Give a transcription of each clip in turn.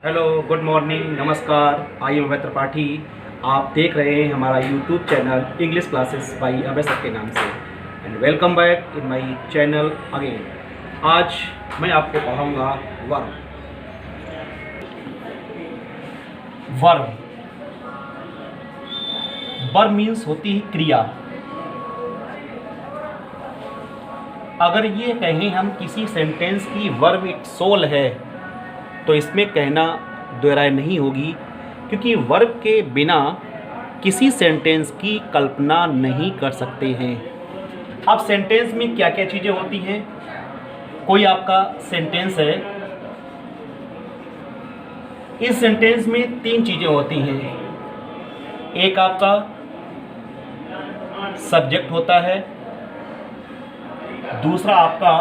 Hello, good morning, नमस्कार। I am अभय त्रिपाठी। आप देख रहे हैं हमारा YouTube channel English classes by Abhay sir के नाम से। And welcome back in my channel again. आज मैं आपको पढ़ाऊंगा वर्ब। वर्ब वर्ब मीन्स होती है क्रिया। अगर ये कहें हम किसी सेंटेंस की वर्ब एक सोल है तो इसमें कहना दोहराई नहीं होगी, क्योंकि वर्ब के बिना किसी सेंटेंस की कल्पना नहीं कर सकते हैं। अब सेंटेंस में क्या क्या चीज़ें होती हैं। कोई आपका सेंटेंस है, इस सेंटेंस में तीन चीज़ें होती हैं। एक आपका सब्जेक्ट होता है, दूसरा आपका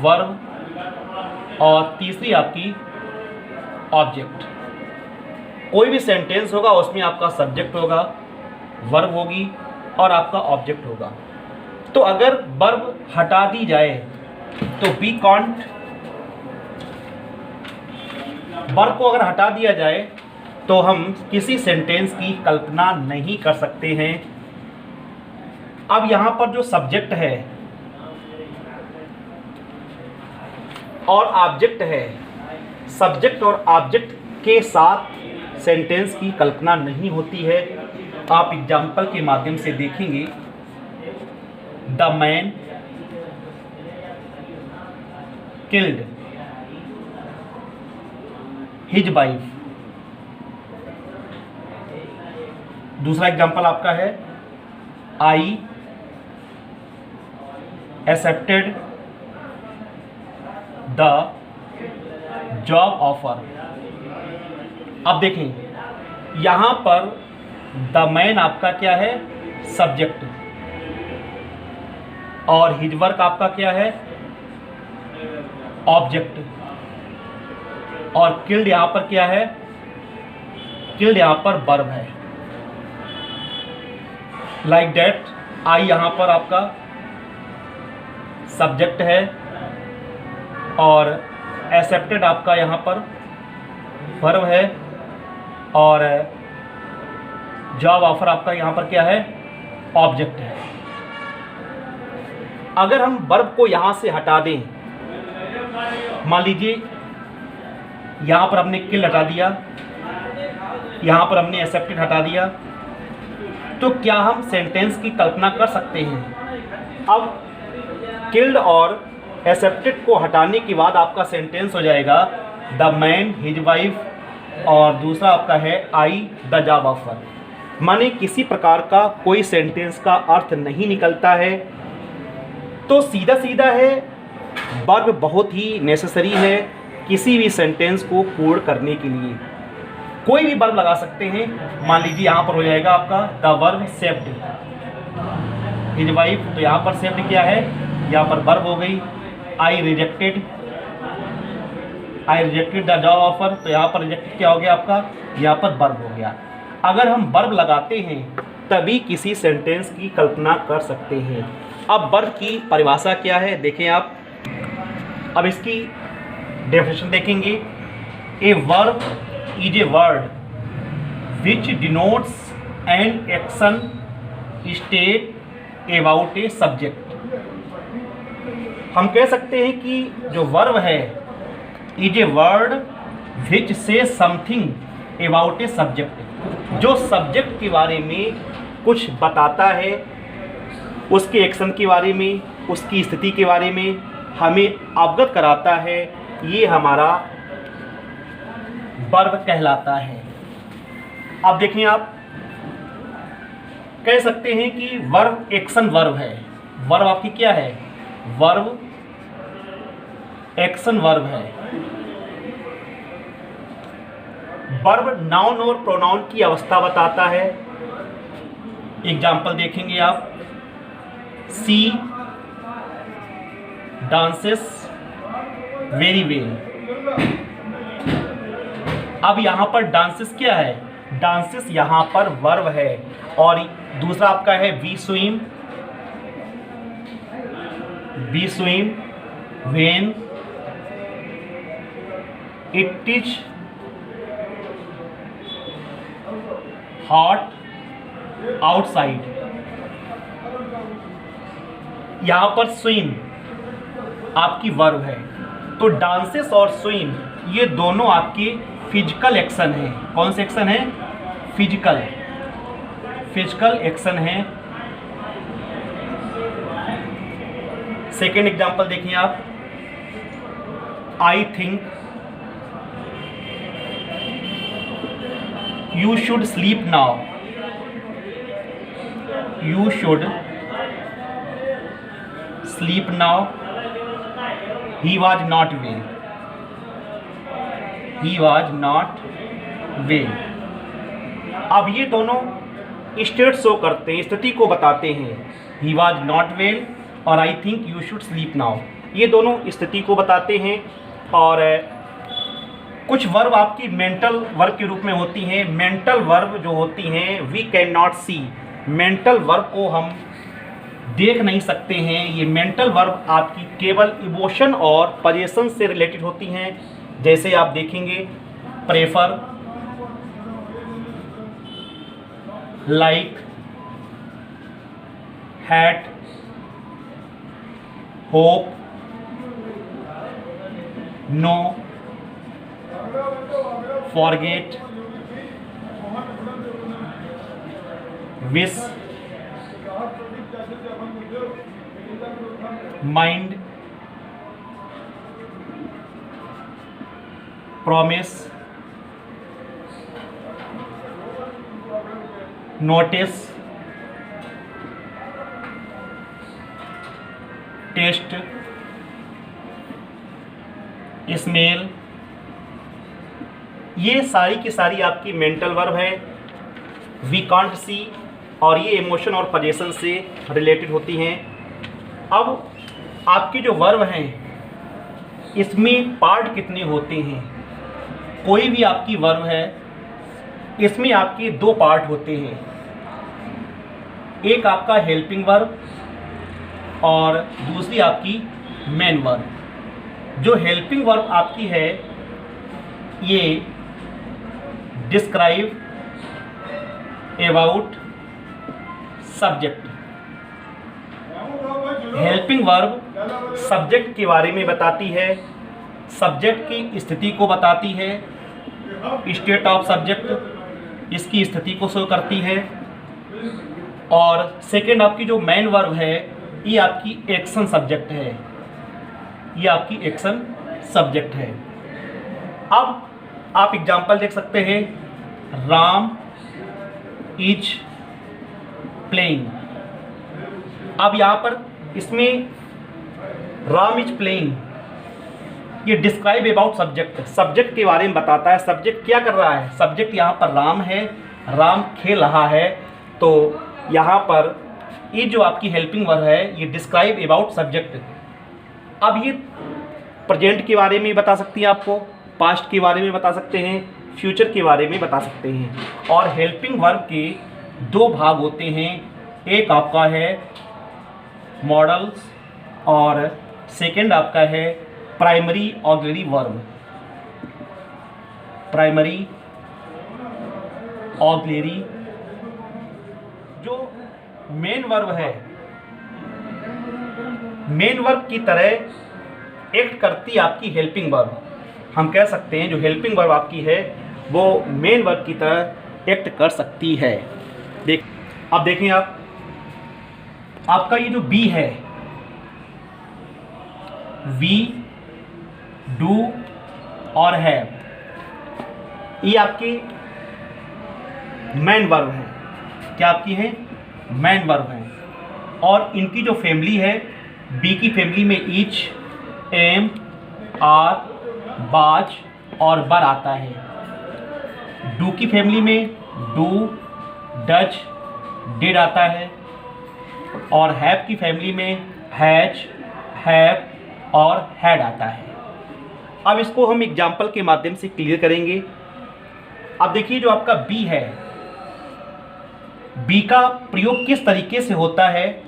वर्ब और तीसरी आपकी ऑब्जेक्ट। कोई भी सेंटेंस होगा उसमें आपका सब्जेक्ट होगा, वर्ब होगी और आपका ऑब्जेक्ट होगा। तो अगर वर्ब हटा दी जाए तो वी कांट, वर्ब को अगर हटा दिया जाए तो हम किसी सेंटेंस की कल्पना नहीं कर सकते हैं। अब यहाँ पर जो सब्जेक्ट है और ऑब्जेक्ट है, सब्जेक्ट और ऑब्जेक्ट के साथ सेंटेंस की कल्पना नहीं होती है। आप एग्जाम्पल के माध्यम से देखेंगे। The man killed his wife. दूसरा एग्जाम्पल आपका है I accepted the job offer. अब देखें यहां पर द मैन आपका क्या है, सब्जेक्ट, और हिज वर्क आपका क्या है, ऑब्जेक्ट, और किल्ड यहां पर क्या है, किल्ड यहां पर वर्ब है। लाइक दैट आई यहां पर आपका सब्जेक्ट है और एक्सेप्टेड आपका यहाँ पर वर्ब है और जॉब ऑफर आपका यहाँ पर क्या है, ऑब्जेक्ट है। अगर हम वर्ब को यहाँ से हटा दें, मान लीजिए यहाँ पर हमने किल हटा दिया, यहाँ पर हमने एक्सेप्टेड हटा दिया, तो क्या हम सेंटेंस की कल्पना कर सकते हैं। अब किल्ड और एक्सेप्टेड को हटाने के बाद आपका सेंटेंस हो जाएगा द मैन हिज वाइफ और दूसरा आपका है आई द जॉब ऑफर। माने किसी प्रकार का कोई सेंटेंस का अर्थ नहीं निकलता है। तो सीधा सीधा है, वर्ब बहुत ही नेसेसरी है किसी भी सेंटेंस को पूर्ण करने के लिए। कोई भी वर्ब लगा सकते हैं। मान लीजिए यहाँ पर हो जाएगा आपका the verb saved his wife, तो यहाँ पर सेव्ड क्या है, यहाँ पर वर्ब हो गई। आई रिजेक्टेड द जॉब ऑफर, तो यहाँ पर रिजेक्टेड क्या हो गया आपका, यहाँ पर वर्ब हो गया। अगर हम वर्ब लगाते हैं तभी किसी सेंटेंस की कल्पना कर सकते हैं। अब वर्ब की परिभाषा क्या है देखें आप। अब इसकी डेफिनेशन देखेंगे। A verb is a word which denotes an action state about a subject. हम कह सकते हैं कि जो वर्ब है इज ए वर्ड विच से समथिंग अबाउट ए सब्जेक्ट, जो सब्जेक्ट के बारे में कुछ बताता है, उसके एक्शन के बारे में, उसकी स्थिति के बारे में हमें अवगत कराता है, ये हमारा वर्ब कहलाता है। अब देखें, आप कह सकते हैं कि वर्ब एक्शन वर्ब है। वर्ब आपकी क्या है, वर्ब एक्शन वर्ब है। वर्ब नाउन और प्रोनाउन की अवस्था बताता है। एग्जाम्पल देखेंगे आप। सी डांसेस वेरी वेल। अब यहां पर डांसेस क्या है, डांसेस यहां पर वर्ब है। और दूसरा आपका है we swim when it is hot outside. यहाँ पर स्विम आपकी वर्ब है, तो डांसेस और स्विम ये दोनों आपके फिजिकल एक्शन हैं। कौन से एक्शन है? फिजिकल एक्शन है। सेकेंड एग्जांपल देखिए आप, I think you should sleep now. You should sleep now, he was not well. He was not well. अब ये दोनों स्टेट शो करते हैं, स्थिति को बताते हैं। ही वॉज नॉट वेल और I think you should sleep now, ये दोनों स्थिति को बताते हैं। और कुछ वर्ब आपकी मेंटल वर्ब के रूप में होती हैं। मेंटल वर्ब जो होती हैं we can not see, mental verb को हम देख नहीं सकते हैं। ये मेंटल वर्ब आपकी केवल इमोशन और पोजीशन से रिलेटेड होती हैं। जैसे आप देखेंगे prefer, like, hate, hope, know, forget, wish, mind, promise, notice, taste, smell, ये सारी की सारी आपकी मेंटल वर्ब है। वी कांट सी और ये इमोशन और पोजीशन से रिलेटेड होती हैं। अब आपकी जो वर्ब हैं इसमें पार्ट कितने होते हैं? कोई भी आपकी वर्ब है इसमें आपके दो पार्ट होते हैं। एक आपका हेल्पिंग वर्ब और दूसरी आपकी मेन वर्ब। जो हेल्पिंग वर्ब आपकी है ये describe about subject. Helping verb subject के बारे में बताती है, सब्जेक्ट की स्थिति को बताती है। स्टेट ऑफ सब्जेक्ट इसकी स्थिति को शो करती है। और सेकेंड आपकी जो मेन वर्ब है ये आपकी एक्शन सब्जेक्ट है, ये आपकी एक्शन सब्जेक्ट है। अब आप एग्जाम्पल देख सकते हैं, राम इज प्लेइंग। अब यहाँ पर इसमें राम इज प्लेइंग ये डिस्क्राइब अबाउट सब्जेक्ट, सब्जेक्ट के बारे में बताता है। सब्जेक्ट क्या कर रहा है? सब्जेक्ट यहाँ पर राम है, राम खेल रहा है। तो यहाँ पर ये जो आपकी हेल्पिंग वर्ब है ये डिस्क्राइब अबाउट सब्जेक्ट। अब ये प्रेजेंट के बारे में बता सकती है, आपको पास्ट के बारे में बता सकते हैं, फ्यूचर के बारे में बता सकते हैं। और हेल्पिंग वर्ब के दो भाग होते हैं, एक आपका है मॉडल्स और सेकंड आपका है primary auxiliary verb. Primary auxiliary जो मेन वर्ब है, मेन वर्ब की तरह एक्ट करती आपकी हेल्पिंग वर्ब। हम कह सकते हैं जो हेल्पिंग वर्ब आपकी है वो मेन वर्ब की तरह एक्ट कर सकती है। अब देखें आप, आपका ये जो बी है, वी, डू और हैव, ये आपकी मेन वर्ब है। क्या आपकी है? मेन वर्ब है। और इनकी जो फैमिली है, बी की फैमिली में ईच, एम, आर, बाज और बर आता है। डू की फैमिली में डू, डच, डिड आता है। और हैव की फैमिली में हैज, हैव और हैड आता है। अब इसको हम एग्जाम्पल के माध्यम से क्लियर करेंगे। अब देखिए जो आपका बी है, बी का प्रयोग किस तरीके से होता है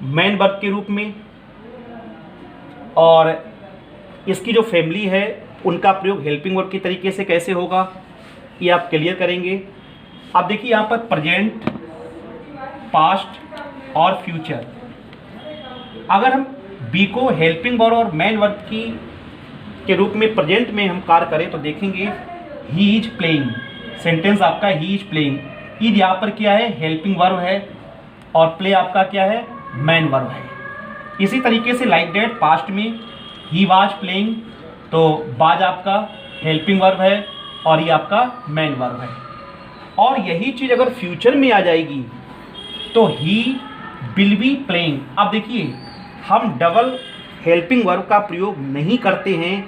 मेन वर्ब के रूप में, और इसकी जो फैमिली है उनका प्रयोग हेल्पिंग वर्ब के तरीके से कैसे होगा ये आप क्लियर करेंगे। अब देखिए यहाँ पर प्रेजेंट, पास्ट और फ्यूचर। अगर हम बी को हेल्पिंग वर्ब और मेन वर्ब के रूप में प्रेजेंट में हम कार्य करें तो देखेंगे ही इज प्लेइंग। सेंटेंस आपका ही इज प्लेइंग। इज यहाँ पर क्या है, हेल्पिंग वर्ब है, और प्ले आपका क्या है, मेन वर्ब है। इसी तरीके से लाइक दैट पास्ट में ही वाज प्लेइंग, तो बाज आपका हेल्पिंग वर्ब है और ये आपका मेन वर्ब है। और यही चीज़ अगर फ्यूचर में आ जाएगी तो ही विल बी प्लेइंग। अब देखिए हम डबल हेल्पिंग वर्ब का प्रयोग नहीं करते हैं,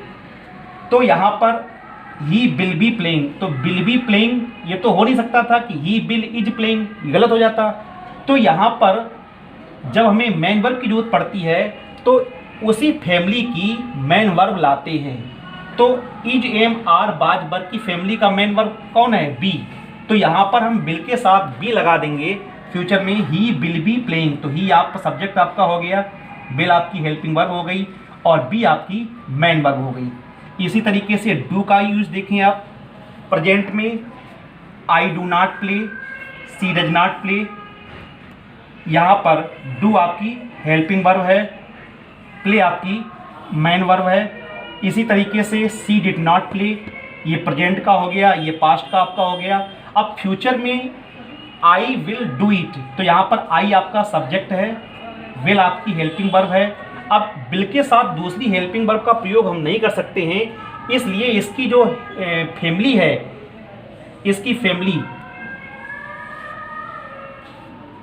तो यहाँ पर ही विल बी प्लेइंग, तो विल बी प्लेइंग ये तो हो नहीं सकता था कि ही विल इज प्लेइंग, गलत हो जाता। तो यहाँ पर जब हमें मेन वर्ब की जरूरत पड़ती है तो उसी फैमिली की मेन वर्ब लाते हैं। तो इज, एम, आर, बाज वर्ब की फैमिली का मेन वर्ब कौन है, बी। तो यहाँ पर हम विल के साथ बी लगा देंगे फ्यूचर में, ही विल बी प्लेइंग। तो ही आप सब्जेक्ट आपका हो गया, विल आपकी हेल्पिंग वर्ब हो गई और बी आपकी मेन वर्ब हो गई। इसी तरीके से डू का यूज देखें आप प्रेजेंट में, I do not play, she does not play. यहाँ पर डू आपकी हेल्पिंग वर्ब है, प्ले आपकी मेन वर्ब है। इसी तरीके से सी डिड नॉट प्ले, ये प्रेजेंट का हो गया, ये पास्ट का आपका हो गया। अब फ्यूचर में आई विल डू इट, तो यहाँ पर आई आपका सब्जेक्ट है, विल आपकी हेल्पिंग वर्ब है। अब विल के साथ दूसरी हेल्पिंग वर्ब का प्रयोग हम नहीं कर सकते हैं, इसलिए इसकी जो फैमिली है, इसकी फैमिली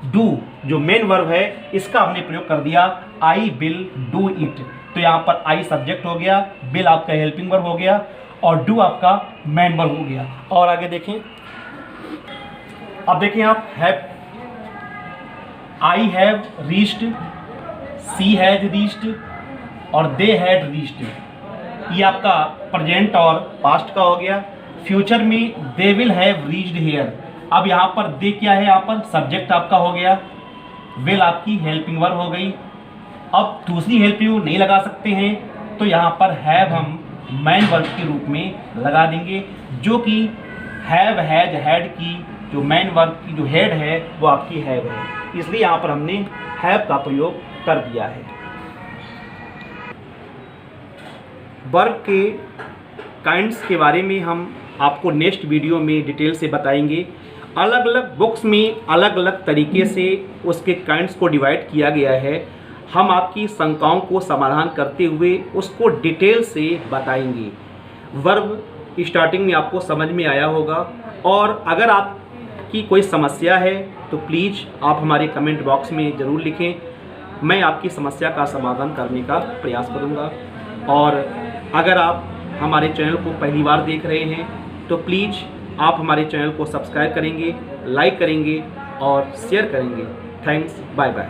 डू जो मेन वर्ब है, इसका हमने प्रयोग कर दिया आई विल डू इट। तो यहाँ पर आई सब्जेक्ट हो गया, विल आपका हेल्पिंग वर्ब हो गया और डू आपका मेन वर्ब हो गया। और आगे देखें, अब देखें आप have, I have reached, she has reached और दे हैड रीच्ड। ये आपका प्रेजेंट और पास्ट का हो गया। फ्यूचर में they will have reached here. अब यहाँ पर दे क्या है, यहाँ पर सब्जेक्ट आपका हो गया, विल आपकी हेल्पिंग वर्ब हो गई। अब दूसरी हेल्पिंग वर्ब नहीं लगा सकते हैं, तो यहाँ पर हैव हम मेन वर्ब के रूप में लगा देंगे, जो कि हैव, हैज, हैड की जो मेन वर्ब की जो हेड है वो आपकी हैव है, इसलिए यहाँ पर हमने हैव का प्रयोग कर दिया है। वर्ब के काइंड्स के बारे में हम आपको नेक्स्ट वीडियो में डिटेल से बताएंगे। अलग अलग बुक्स में अलग अलग तरीके से उसके काइंड्स को डिवाइड किया गया है। हम आपकी शंकाओं को समाधान करते हुए उसको डिटेल से बताएंगे। वर्ब स्टार्टिंग में आपको समझ में आया होगा, और अगर आपकी कोई समस्या है तो प्लीज़ आप हमारे कमेंट बॉक्स में ज़रूर लिखें, मैं आपकी समस्या का समाधान करने का प्रयास करूंगा। और अगर आप हमारे चैनल को पहली बार देख रहे हैं तो प्लीज़ आप हमारे चैनल को सब्सक्राइब करेंगे, लाइक करेंगे और शेयर करेंगे। Thanks, bye bye.